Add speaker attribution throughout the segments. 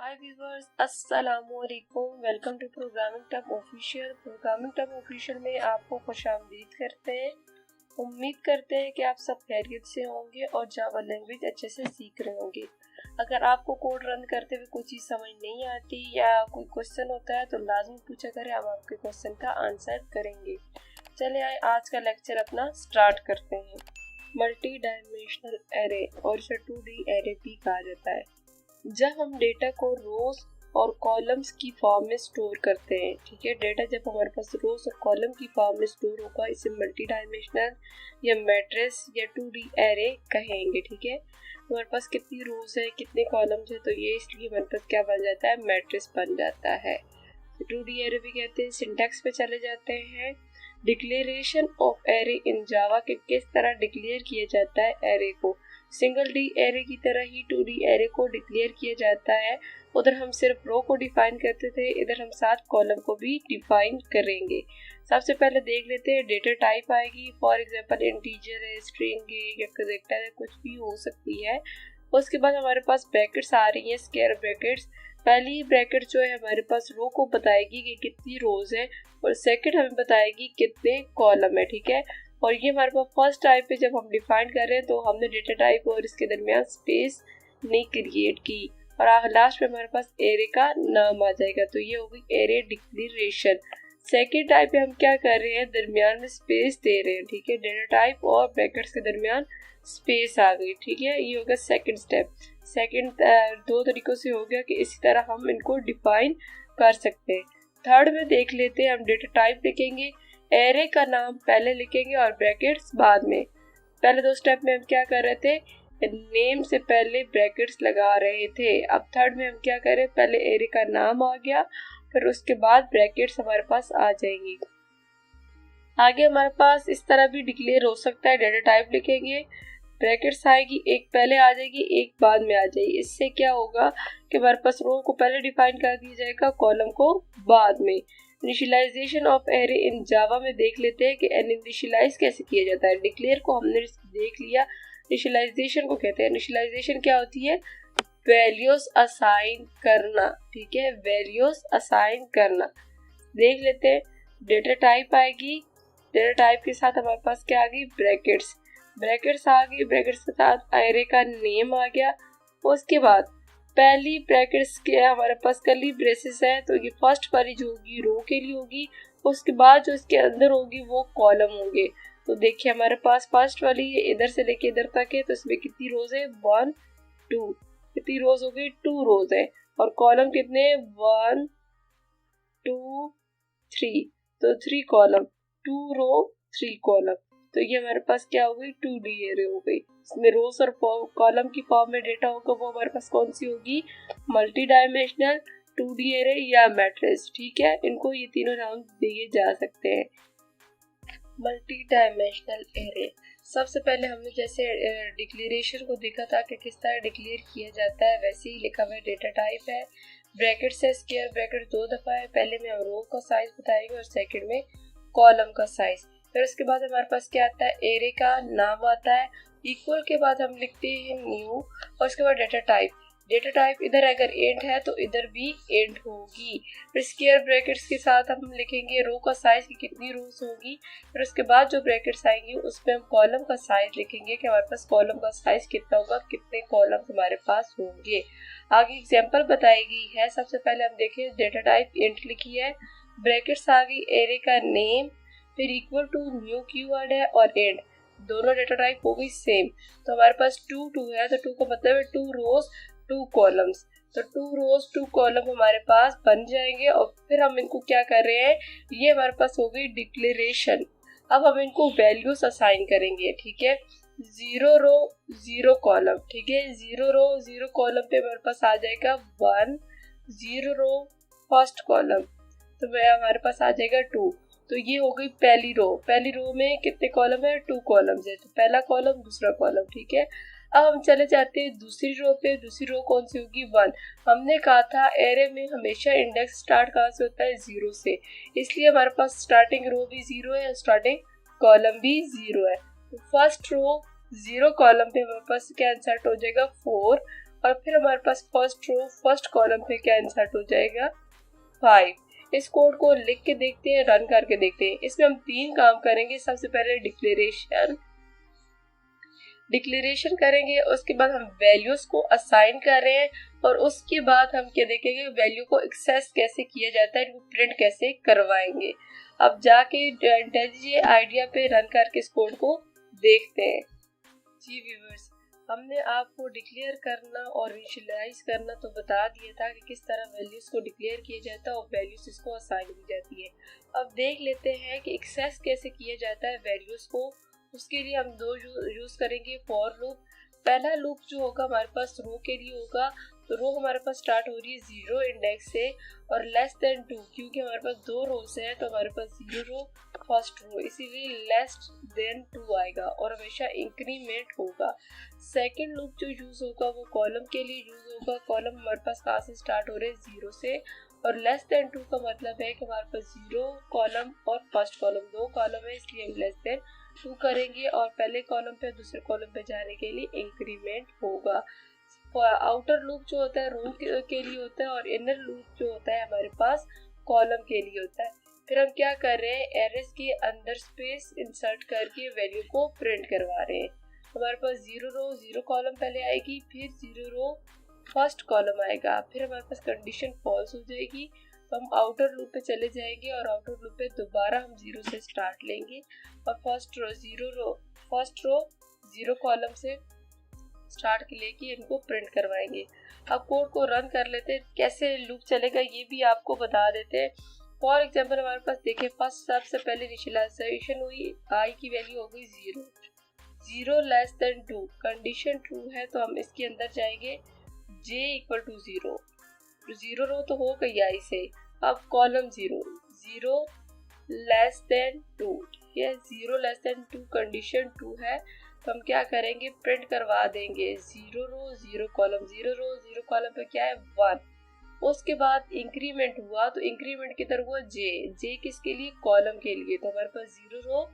Speaker 1: हाय viewers, अस्सलामुअलैकुम। Welcome to programming tub official. Programming tub official में आपको खुशामदीद करते हैं। उम्मीद करते हैं कि आप सब खैरियत से होंगे और जावा लैंग्वेज अच्छे से सीख रहे होंगे। अगर आपको कोड रन करते हुए कोई चीज़ समझ नहीं आती या कोई क्वेश्चन होता है तो लाजमी पूछा करें, हम आपके क्वेश्चन का आंसर करेंगे। चले आए आज का लेक्चर अपना स्टार्ट करते हैं। मल्टी डायमेंशनल एरे और इसे 2D एरे भी कहा जाता है। जब हम डेटा को रोज और कॉलम्स की फॉर्म में स्टोर करते हैं, ठीक है, डेटा जब हमारे पास रोज और कॉलम की फॉर्म में स्टोर होगा, इसे मल्टी डायमेंशनल या मैट्रिक्स या 2D एरे कहेंगे। ठीक है, हमारे पास कितनी रोज है, कितने कॉलम्स है, तो ये इसलिए हमारे पास क्या बन जाता है, मैट्रिक्स बन जाता है। 2D एरे भी कहते हैं। सिंटैक्स पे चले जाते हैं। डिक्लेरेशन ऑफ एरे इन जावा के किस तरह डिक्लेयर किया जाता है एरे को। सिंगल डी एरे की तरह ही 2D एरे को डिक्लेयर किया जाता है। उधर हम सिर्फ रो को डिफाइन करते थे, इधर हम 7 कॉलम को भी डिफाइन करेंगे। सबसे पहले देख लेते हैं डेटा टाइप आएगी। फॉर एग्जांपल इंटीजर है, स्ट्रिंग है या कैरेक्टर है, कुछ भी हो सकती है। उसके बाद हमारे पास ब्रैकेट्स आ रही हैं, स्क्वायर ब्रैकेट्स। पहली ब्रैकेट जो है हमारे पास रो को बताएगी कि कितनी रोज है और सेकंड हमें बताएगी कितने कॉलम है। ठीक है, और ये हमारे पास फर्स्ट टाइप पे जब हम डिफाइन कर रहे हैं तो हमने डेटा टाइप और इसके दरमियान स्पेस नहीं क्रिएट की और लास्ट में हमारे पास एरे का नाम आ जाएगा, तो ये होगी एरे डिक्लेरेशन। सेकेंड टाइप पे हम क्या कर रहे हैं, दरमियान में स्पेस दे रहे हैं। ठीक है, डेटा टाइप और ब्रैकेट्स के दरमियान स्पेस आ गई। ठीक है, ये होगा सेकेंड स्टेप। सेकेंड दो तरीकों से हो गया कि इसी तरह हम इनको डिफाइन कर सकते हैं। थर्ड में देख लेते हैं, हम डेटा टाइप लिखेंगे, एरे का नाम पहले लिखेंगे और ब्रैकेट्स बाद में। पहले दो स्टेप में हम क्या कर रहे थे, नेम से पहले ब्रैकेट्स लगा रहे थे। अब थर्ड में हम क्या करें, पहले एरे का नाम आ गया, फिर उसके बाद ब्रैकेट्स हमारे पास आ जाएंगी। आगे हमारे पास इस तरह भी डिक्लेयर हो सकता है, डेटा टाइप लिखेंगे, ब्रैकेट्स आएगी, एक पहले आ जाएगी एक बाद में आ जाएगी। इससे क्या होगा कि हमारे पास रो को पहले डिफाइन कर दिया जाएगा, कॉलम को बाद में। इनिशियलाइजेशन ऑफ एरे इन जावा में देख लेते हैं कि इनिशियलाइज कैसे किया जाता है। डिक्लेयर को हमने देख लिया, इनिशियलाइजेशन को कहते हैं। इनिशियलाइजेशन क्या होती है, वैल्यूज असाइन करना। ठीक है, वैल्यूज असाइन करना। देख लेते हैं, डेटा टाइप आएगी, डेटा टाइप के साथ हमारे पास क्या आ गई, ब्रैकेट्स। ब्रैकेट्स आ गई, ब्रैकेट्स के साथ एरे का नेम आ गया। उसके बाद पहली ब्रैकेट्स के हमारे पास कर्ली ब्रेसेस है, तो ये फर्स्ट वाली जो होगी रो के लिए होगी, उसके बाद जो इसके अंदर होगी वो कॉलम होंगे। तो देखिए हमारे पास फर्स्ट वाली इधर से लेके इधर तक है, तो इसमें कितनी रोज है, 1 2। कितनी रोज हो गई, 2 रोज है। और कॉलम कितने, 1 2 3, तो 3 कॉलम, 2 रो 3 कॉलम। तो ये हमारे पास क्या हो गई, 2D एरे हो गई। इसमें रोज और कॉलम की फॉर्म में डेटा होगा, वो हमारे पास कौन सी होगी, मल्टी डायमेंशनल, 2D एरे या मैट्रिक्स। ठीक है, इनको ये तीनों नाम दिए जा सकते हैं। मल्टी डायमेंशनल एरे, सबसे पहले हमने जैसे डिक्लेरेशन को देखा था कि किस तरह डिक्लेयर किया जाता है, वैसे ही लिखा हुआ है। डेटा टाइप है, ब्रैकेट से स्क्वायर ब्रैकेट 2 दफा है, पहले में हम रो का साइज बताएंगे और सेकंड में कॉलम का साइज। फिर उसके बाद हमारे पास क्या आता है, एरे का नाम आता है, इक्वल के बाद हम लिखते हैं न्यू, और उसके बाद डेटा टाइप। डेटा टाइप इधर अगर एंड है तो इधर भी एंड होगी। फिर स्क्वायर ब्रैकेट्स के साथ हम लिखेंगे रो का साइज की कितनी रोज होगी। फिर उसके बाद जो ब्रैकेट्स आएंगी उसमें हम कॉलम का साइज लिखेंगे कि हमारे पास कॉलम का साइज कितना होगा, कितने कॉलम हमारे पास होंगे। आगे एग्जांपल बताई गई है। सबसे पहले हम देखें, डेटा टाइप इंट लिखी है, ब्रैकेट्स आ गई, एरे का नेम, फिर इक्वल टू न्यू कीवर्ड है और एंड। दोनों डेटा टाइप हो गई सेम। तो हमारे पास 2 2 है, तो 2 का मतलब है 2 रोज 2 कॉलम्स। तो 2 रोज 2 कॉलम हमारे पास बन जाएंगे। और फिर हम इनको क्या कर रहे हैं, ये हमारे पास हो गई डिक्लेरेशन। अब हम इनको वैल्यूज असाइन करेंगे। ठीक है, 0 रो 0 कॉलम। ठीक है, 0 रो 0 कॉलम पे हमारे पास आ जाएगा 1, 0 रो फर्स्ट कॉलम, तो हमारे पास आ जाएगा 2। तो ये हो गई पहली रो। पहली रो में कितने कॉलम है, 2 कॉलम्स है, तो पहला कॉलम दूसरा कॉलम। ठीक है, अब हम चले जाते हैं दूसरी रो पे। दूसरी रो कौन सी होगी, 1। हमने कहा था एरे में हमेशा इंडेक्स स्टार्ट कहाँ से होता है, 0 से, इसलिए हमारे पास स्टार्टिंग रो भी 0 है, स्टार्टिंग कॉलम भी 0 है। तो फर्स्ट रो 0 कॉलम पे हमारे पास क्या इंसर्ट हो जाएगा, 4, और फिर हमारे पास फर्स्ट रो फर्स्ट कॉलम पे क्या इंसर्ट हो जाएगा 5। इस कोड को लिख के देखते हैं, रन करके देखते हैं। इसमें हम 3 काम करेंगे। सबसे पहले डिक्लेरेशन करेंगे, उसके बाद हम वैल्यूज को असाइन कर रहे हैं और उसके बाद हम क्या देखेंगे, वैल्यू को एक्सेस कैसे किया जाता है, इनको प्रिंट कैसे करवाएंगे। अब जाके इंटेलिजेंट आइडिया पे रन करके इस कोड को देखते हैं। जी व्यूअर्स, हमने आपको डिक्लेयर करना और इनिशियलाइज करना तो बता दिया था कि किस तरह वैल्यूज को डिक्लेयर किया जाता है और वैल्यूज इसको असाइन की जाती है। अब देख लेते हैं कि एक्सेस कैसे किया जाता है वैल्यूज को। उसके लिए हम 2 यूज करेंगे फॉर लूप। पहला लूप जो होगा हमारे पास रो के लिए होगा, तो रो हमारे पास स्टार्ट हो रही है 0 इंडेक्स से और लेस देन 2, क्योंकि हमारे पास 2 रोज है तो हमारे पास 0 रो फर्स्ट रो, इसीलिए लेस देन 2 आएगा और हमेशा इंक्रीमेंट होगा। सेकंड लूप जो यूज होगा वो कॉलम के लिए यूज होगा। कॉलम हमारे पास कहाँ से स्टार्ट हो रहे हैं 0 से और लेस देन 2 का मतलब है कि हमारे पास 0 कॉलम और फर्स्ट कॉलम 2 कॉलम है, इसलिए हम लेस देन 2 करेंगे और पहले कॉलम पे दूसरे कॉलम पे जाने के लिए इंक्रीमेंट होगा। आउटर लूप जो होता है रो के लिए होता है और इनर लूप जो होता है हमारे पास कॉलम के लिए होता है। फिर हम क्या कर रहे हैं, एरेस के अंदर स्पेस इंसर्ट करके वैल्यू को प्रिंट करवा रहे हैं। हमारे पास 0 रो 0 कॉलम पहले आएगी, फिर 0 रो फर्स्ट कॉलम आएगा, फिर हमारे पास कंडीशन फॉल्स हो जाएगी तो हम आउटर लूप पे चले जाएंगे और आउटर लूप पे दोबारा हम 0 से स्टार्ट लेंगे और फर्स्ट रो 0 कॉलम से स्टार्ट लेके इनको प्रिंट करवाएंगे। अब कोड को रन कर लेते हैं, कैसे लूप चलेगा ये भी आपको बता देते हैं। फॉर एग्जाम्पल हमारे पास देखिए फर्स्ट सबसे पहले इनिशियलाइजेशन हुई, आई की वैल्यू हो गई 0 लेस देन 2, कंडीशन ट्रू है तो हम इसके अंदर जाएंगे j इक्वल टू 0 रो तो हो गई आई से। अब कॉलम 0 लेस देन 2, ठीक है, 0 लेस देन 2 कंडीशन ट्रू है तो हम क्या करेंगे, प्रिंट करवा देंगे 0 रो 0 कॉलम 0 रो 0 कॉलम पे क्या है 1। उसके बाद इंक्रीमेंट हुआ तो इंक्रीमेंट की तरफ हुआ जे किसके लिए, कॉलम के लिए, तो हमारे पास 0 रो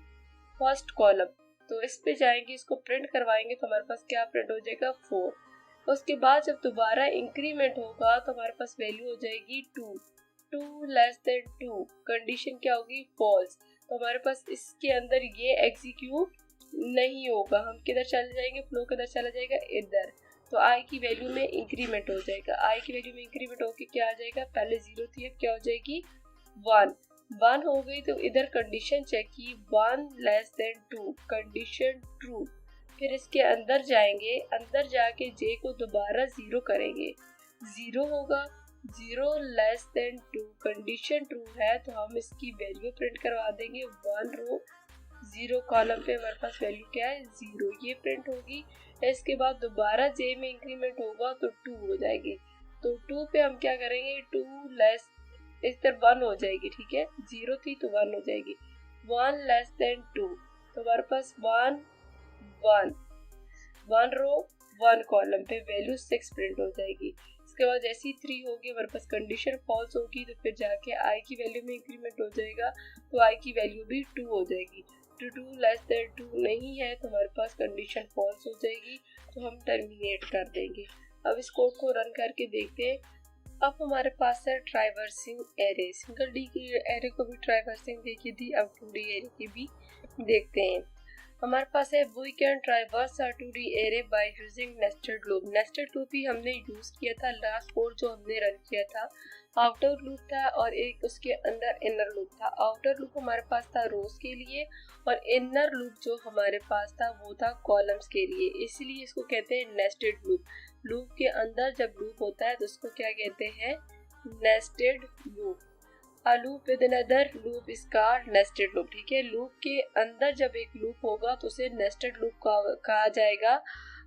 Speaker 1: फर्स्ट कॉलम, तो इस पे जाएंगे, इसको प्रिंट करवाएंगे तो हमारे पास क्या प्रिंट हो जाएगा 4। उसके बाद जब दोबारा इंक्रीमेंट होगा तो हमारे पास वैल्यू हो जाएगी 2 लेस देन 2, कंडीशन क्या होगी फॉल्स, तो हमारे पास इसके अंदर ये एग्जीक्यूट नहीं होगा। हम किधर चले जाएंगे, फ्लो किधर चला जाएगा इधर, तो आई की वैल्यू में इंक्रीमेंट हो जाएगा। आई की वैल्यू में इंक्रीमेंट होके क्या आ जाएगा, पहले 0 थी अब क्या हो जाएगी 1 हो गई, तो इधर कंडीशन चेक की 1 लेस देन 2 कंडीशन ट्रू। फिर इसके अंदर जाएंगे, अंदर जाके जे को दोबारा 0 करेंगे, 0 होगा, 0 लेस देन 2 कंडीशन ट्रू है तो हम इसकी वैल्यू प्रिंट करवा देंगे 1 रो 0 कॉलम पे हमारे पास वैल्यू क्या है 0, ये प्रिंट होगी। इसके बाद दोबारा जे में इंक्रीमेंट होगा तो 2 हो जाएगी, तो 2 पे हम क्या करेंगे 2 लेस, इस तरफ 1 हो जाएगी, ठीक है, 0 थी तो 1 हो जाएगी, 1 लेस देन 2 तो हमारे पास 1 रो 1 कॉलम पे वैल्यू 6 प्रिंट हो जाएगी। इसके बाद जैसी 3 होगी हमारे पास कंडीशन फॉल्स होगी तो फिर जाके आई की वैल्यू में इंक्रीमेंट हो जाएगा तो आई की वैल्यू भी 2 हो जाएगी। 2 लेस देन 2 नहीं है तो हमारे पास कंडीशन फॉल्स हो जाएगी तो हम टर्मिनेट कर देंगे। अब इस कोड को रन करके देखते हैं। अब हमारे पास है ट्राइवर्सिंग एरे, सिंगल डी की एरे को भी ट्राइवर्सिंग देखी थी, अब 2D एरे की भी देखते हैं। हमारे पास है we can traverse a 2D array by using nested loop. Nested loop ही हमने यूज किया था, लास्ट कोड जो हमने रन किया था आउटर लूप था और एक उसके अंदर इनर लूप था। आउटर लूप हमारे पास था रोज के लिए और इनर लूप जो हमारे पास था वो था कॉलम्स के लिए, इसलिए इसको कहते हैं नेस्टेड लूप। लूप के अंदर जब लूप होता है तो उसको क्या कहते हैं, nested loop. A loop with another loop is called nested loop, ठीक है। लूप के अंदर जब एक लूप होगा तो उसे नेस्टेड लूप कहा जाएगा।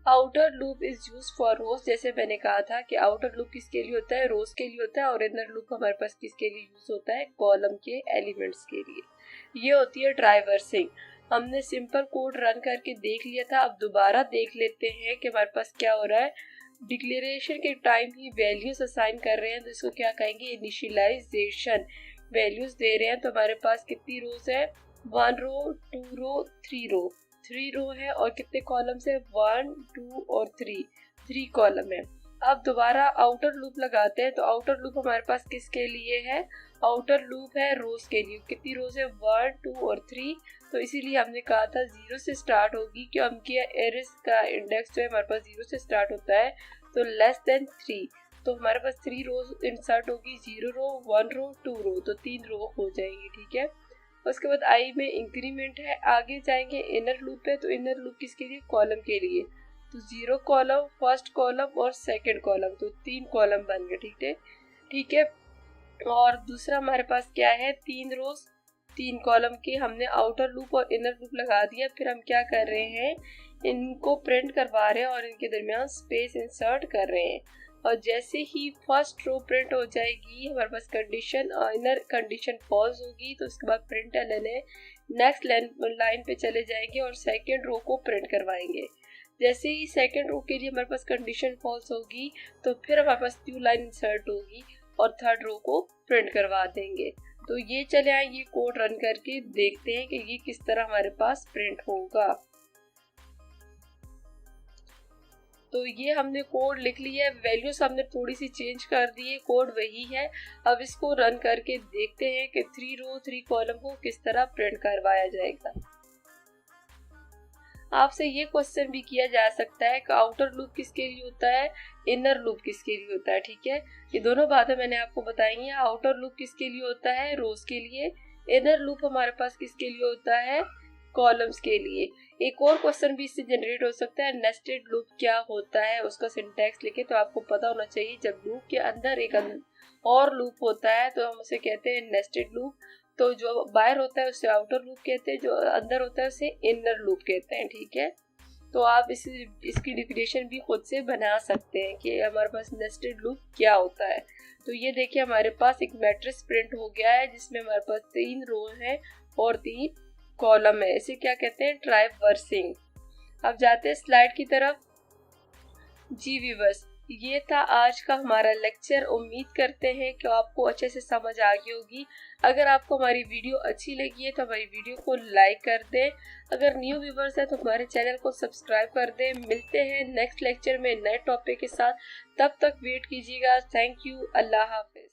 Speaker 1: Outer loop is use for rows, जैसे मैंने कहा था कि आउटर लूप किसके लिए होता है, रोज के लिए होता है, और इनर लूप हमारे पास किसके लिए यूज होता है, कॉलम के एलिमेंट्स के लिए। ये होती है ट्राइवर्सिंग। हमने सिंपल कोड रन करके देख लिया था, अब दोबारा देख लेते हैं कि हमारे पास क्या हो रहा है। डिक्लेरेशन के टाइम ही वैल्यूज असाइन कर रहे हैं तो इसको क्या कहेंगे, इनिशियलाइजेशन। वैल्यूज दे रहे हैं तो हमारे पास कितनी रोज है, 1 रो 2 रो 3 रो है और कितने कॉलम्स है 1 2 और 3 कॉलम है। अब दोबारा आउटर लूप लगाते हैं। तो आउटर लूप हमारे पास किसके लिए है? आउटर लूप है रोज के लिए। कितनी रोज है? 1, 2 और 3। तो इसीलिए हमने कहा था 0 से स्टार्ट होगी, कि हम किया एरिस का इंडेक्स जो है हमारे पास 0 से स्टार्ट होता है, तो लेस देन 3। तो हमारे पास 3 रोज इंसर्ट होगी, 0 रो, 1 रो, 2 रो, तो 3 रो हो जाएंगी। ठीक है। उसके बाद आई में इंक्रीमेंट है। आगे जाएंगे इनर लूप पे। तो इनर लूप किसके लिए? कॉलम के लिए। तो 0 कॉलम, फर्स्ट कॉलम और सेकंड कॉलम, तो 3 कॉलम बन गए। ठीक है। और दूसरा हमारे पास क्या है? 3 रोज 3 कॉलम के हमने आउटर लूप और इनर लूप लगा दिया। फिर हम क्या कर रहे हैं? इनको प्रिंट करवा रहे हैं और इनके दरमियान स्पेस इंसर्ट कर रहे हैं। और जैसे ही फर्स्ट रो प्रिंट हो जाएगी, हमारे पास कंडीशन इनर कंडीशन फॉल्स होगी, तो उसके बाद प्रिंट एलन है नेक्स्ट लाइन पे चले जाएंगे और सेकेंड रो को प्रिंट करवाएंगे। जैसे ही सेकेंड रो के लिए हमारे पास कंडीशन फॉल्स होगी, तो फिर हमारे पास न्यू लाइन इंसर्ट होगी और थर्ड रो को प्रिंट करवा देंगे। तो ये चले आए, ये कोड रन करके देखते हैं कि ये किस तरह हमारे पास प्रिंट होगा। तो ये हमने कोड लिख लिया है, वैल्यूज हमने थोड़ी सी चेंज कर दी है, कोड वही है। अब इसको रन करके देखते हैं कि 3 रो 3 कॉलम को किस तरह प्रिंट करवाया जाएगा। आपसे ये क्वेश्चन भी किया जा सकता है कि आउटर लूप किसके लिए होता है, इनर लूप किसके लिए होता है। ठीक है, ये दोनों बातें मैंने आपको बताई हैं। आउटर लूप किसके लिए होता है? रोज के लिए। इनर लूप हमारे पास किसके लिए होता है? कॉलम्स के लिए। एक और क्वेश्चन भी इससे जनरेट हो सकता है, नेस्टेड लूप क्या होता है, उसका सिंटैक्स लिखे। तो आपको पता होना चाहिए, जब लूप के अंदर एक और लूप होता है तो हम उसे कहते हैं नेस्टेड लूप। तो जो बाहर होता है उसे आउटर लूप कहते हैं, जो अंदर होता है उसे इनर लूप कहते हैं। ठीक है, तो आप इसकी डिफिनेशन भी खुद से बना सकते हैं कि हमारे पास नेस्टेड लूप क्या होता है। तो ये देखिए, हमारे पास एक मैट्रिक्स प्रिंट हो गया है जिसमें हमारे पास 3 रो है और 3 कॉलम है। इसे क्या कहते हैं? ट्राइवर्सिंग। अब जाते हैं स्लाइड की तरफ। जी व्यूअर्स, ये था आज का हमारा लेक्चर। उम्मीद करते हैं कि आपको अच्छे से समझ आ गई होगी। अगर आपको हमारी वीडियो अच्छी लगी है तो हमारी वीडियो को लाइक कर दें। अगर न्यू व्यूअर्स हैं तो हमारे चैनल को सब्सक्राइब कर दें। मिलते हैं नेक्स्ट लेक्चर में नए टॉपिक के साथ, तब तक वेट कीजिएगा। Thank you. Allah Hafiz.